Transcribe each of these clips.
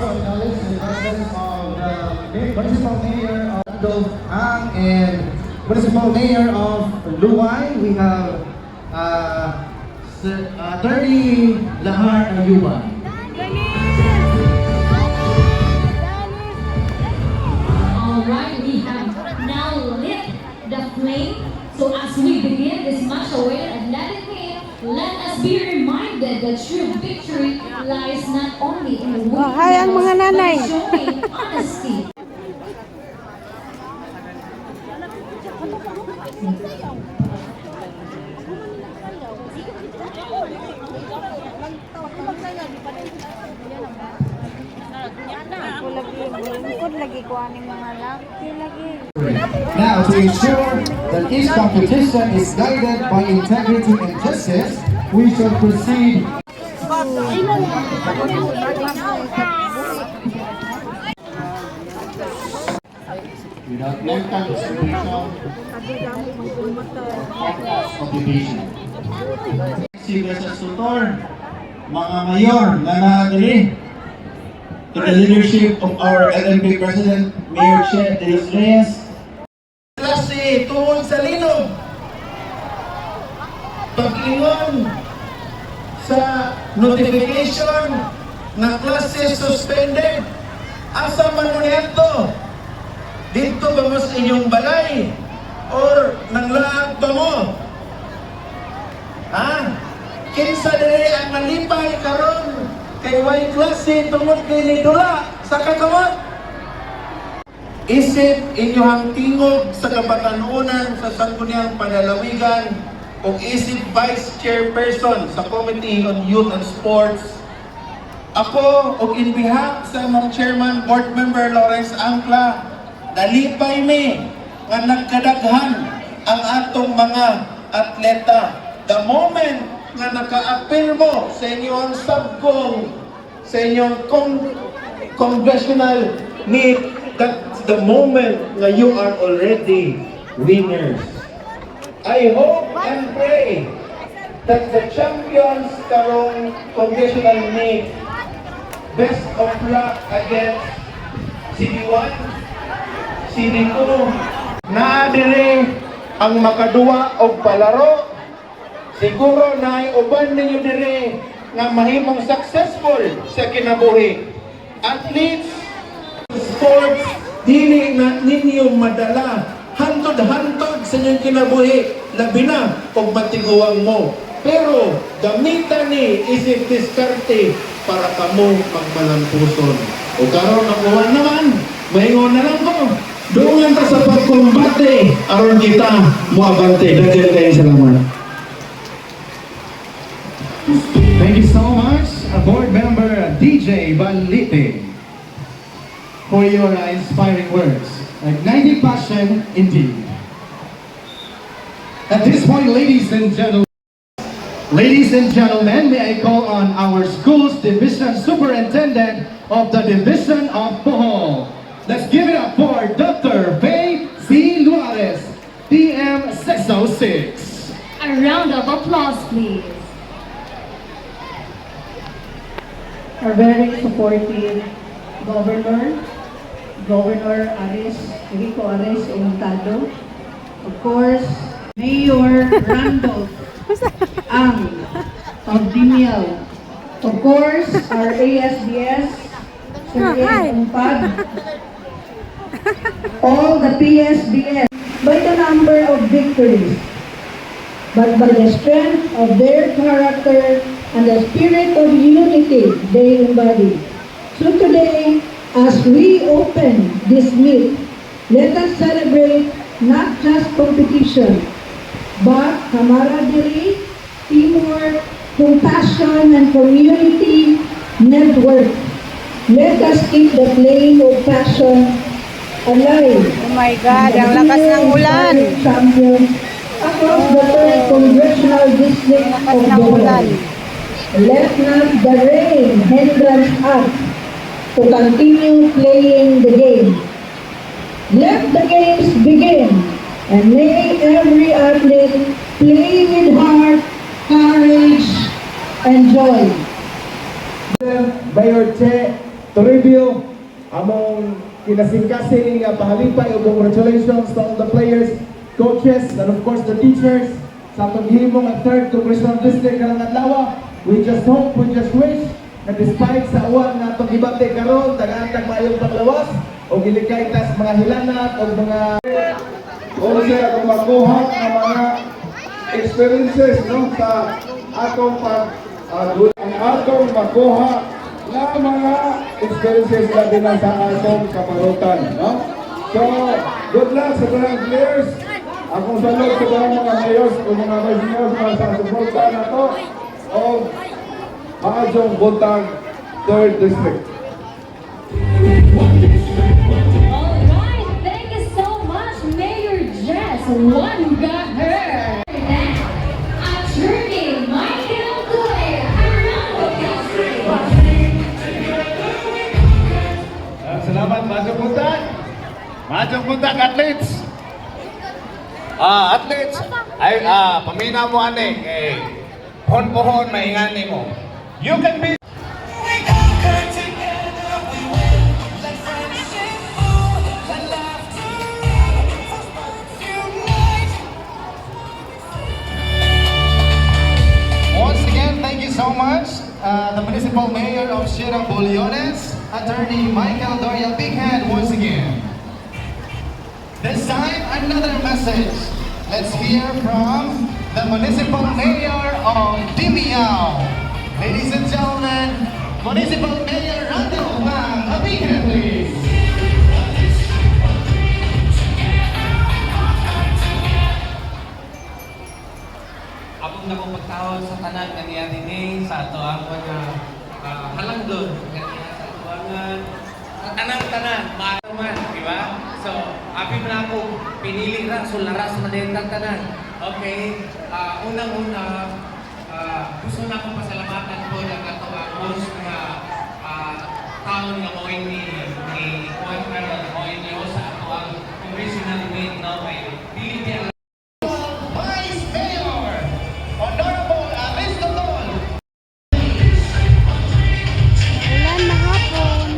Alex, the president of the municipal mayor of Adolf Ang and municipal mayor of Luwai. We have Attorney Lahar Ayuba. Alright, we have now lit the flame. So as we begin this much awaited Athletic game, let us be reminded that true victory lies not only in the winning hi ang mga nanay. but in showing honesty. Now, to ensure that each competition is guided by integrity and justice, we shall proceed. Without mental observation occupation. Sige sa tutor, mga mayor na naadili, to the leadership of our LNP President, Mayor Che de los Reyes. Klase tungod sa linog. Pag-ingon sa notification na klase suspended, asa man mo nito? Dito ba mo sa inyong balay? Or nanglaag ba mo? Ha? Kinsa diri ang nalipay karon kay way klase tungod kay nidula sa kakamot? Isip inyong tingog sa kabatanunan sa sangguniang panalawigan o isip Vice Chairperson sa Committee on Youth and Sports. Ako o in behalf sa mga Chairman Board Member Lawrence Angla, nalipay mi nga nagkadaghan ang atong mga atleta. The moment nga naka-appeal mo sa inyong subcom, sa inyong congressional meet, that's the moment nga you are already winners. I hope and pray that the champions karong congressional meet, best of luck against CD1, CD2, naadiri ang makaduwa og palaro. Siguro na uban ninyo dire nga mahimong successful sa kinabuhi. Athletes, sports, dili na ninyo madala hantod-hantod sa inyong kinabuhi, labi na kung matiguang mo. Pero gamitan ni isip diskarte para kamo magmalampuson. O karon ang uwan naman, mahingon na lang ko. Doon ta sa pagkumbate, aron kita muabante. Dagan kayo salamat. Thank you so much, Board Member DJ Balite, for your inspiring words. Igniting passion indeed. At this point, ladies and gentlemen, may I call on our school's Division Superintendent of the Division of Bohol. Let's give it up for Dr. Faye C. Luares, DM 606. A round of applause, please. Our very supportive Governor Rico Ares Hurtado, of course, Mayor Randolph Ang of Dimiao, of course, our ASBS, Sir Umpad, all the PSBS, by the number of victories, but by the strength of their character and the spirit of unity they embody. So today, as we open this meet, let us celebrate not just competition, but camaraderie, teamwork, compassion, and community network. Let us keep the flame of passion alive. Oh my God, ang lakas ng ulan. Champions across the third congressional district of Bohol. Let not the rain hindrance us to continue playing the game. Let the games begin, and may every athlete play with heart, courage, and joy. Mayor Che to review among kinasing-kasing pahalipay o congratulations to all the players, coaches, and of course the teachers sa atong gihimong ang 3rd Congressional District karong adlaw. We just hope, we just wish na despite sa awan na itong ibate karon, tagaan-tag mayong paglawas o gilikay tas mga hilanat o mga Kung siya kung makuha ng mga experiences no, sa atong ang atong makuha na mga experiences na din sa atong kaparutan. No? So, good luck sa mga players. Akong salud sa mga mayors o mga vice mayors para sa suporta na to o maadjong butang 3rd District. Alright, thank you so much, Mayor Jess. One got her. Attorney Michael Clay. A round of applause. Salamat, Majong Buntag. Majong Buntag, athletes. Athletes, ay, pamina mo ane, pohon-pohon, maingani mo. You can be... Once again, thank you so much, the Municipal Mayor of Sierra Buliones, Attorney Michael Doria. Big hand once again. This time, another message. Let's hear from the Municipal Mayor of Dimiao. Ladies and gentlemen, Municipal Mayor Randall Wang. A big hand, please. Akong nakong pagtawag sa tanan kaniya din sa ato ang mga halangdon kaniya sa tuwangan tanang-tanan maaman, di ba? So, abi man ako pinili ra so laras man din kang tanan. Okay, unang-una gusto na akong pasalamatan po ng ato ang host nga taon nga mo ni Juan Carlos mo ni sa ato ang congressional meet no kay Dili Vice Mayor, Honorable Aristotol. Ulan na hapon.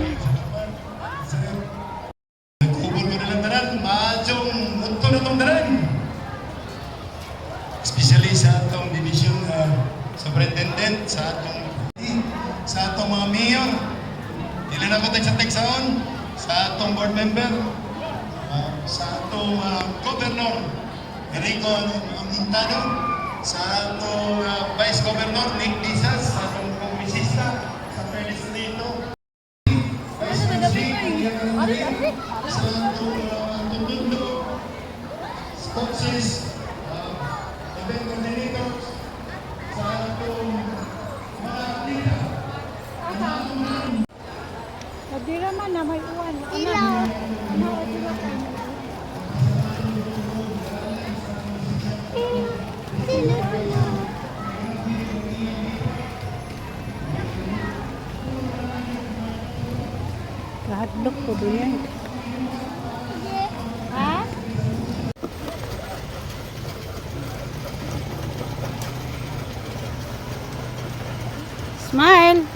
Kubur ko nilang tanan, maadjong munto na itong tanan. Especially sa atong division superintendent, sa atong mga mayor, ilan ako sa Texaon, sa atong board member, sa atong governor, Enrico Amintano, sa atong vice governor, Nick Dizas, sa atong kongresista, sa Perez Rito, Vice President, sa atong Tundundo, sponsors, event coordinators, sa atong mga atleta, Madira man na may uwan. Ilaw. Madira pa. Kahadlok ko doon. Ha? Smile.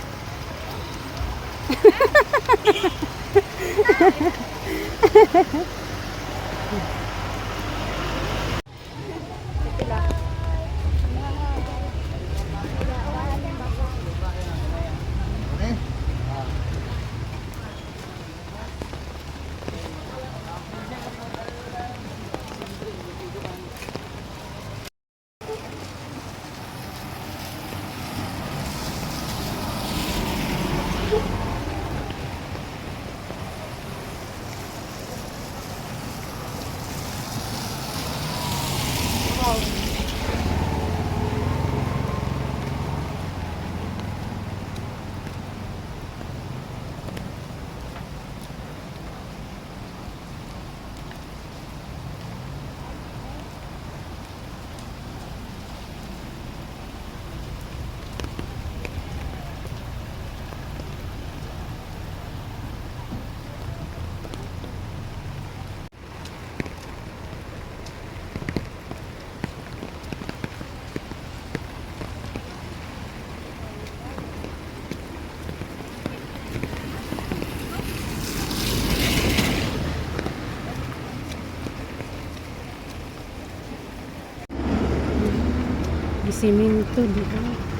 siminto, di ba?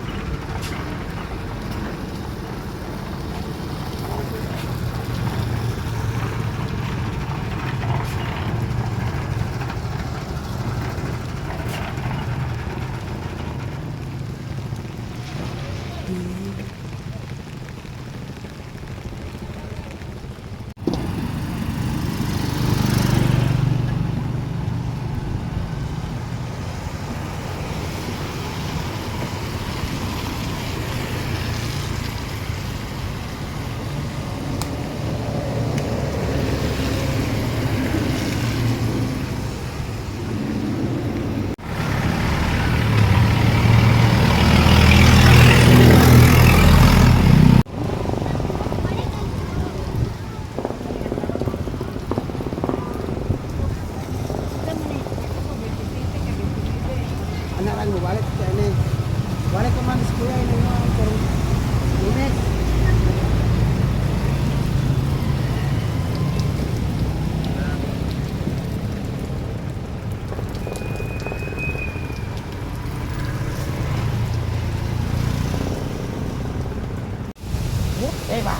Anak mo, balik ka na. Balik ka man sa kuya, ina mo. Lunes. Eva.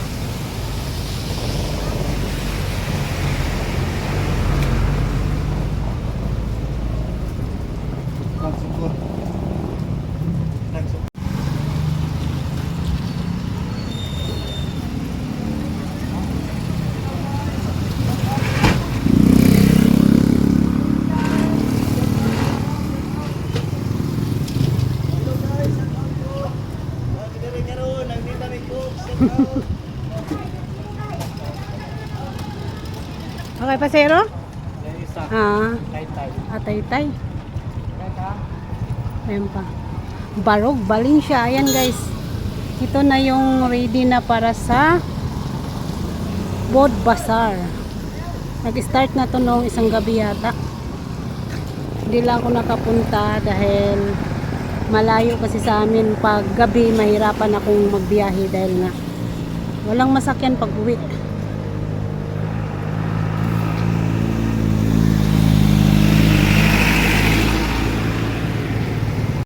Okay, pasero? Tay-tay. Ayan pa. Barog, Valencia. Ayan guys. Ito na yung ready na para sa Boat Bazaar. Nag-start na to noong isang gabi yata. Hindi lang ako nakapunta dahil malayo kasi sa amin. Pag gabi, mahirapan akong magbiyahe dahil nga walang masakyan pag uwi.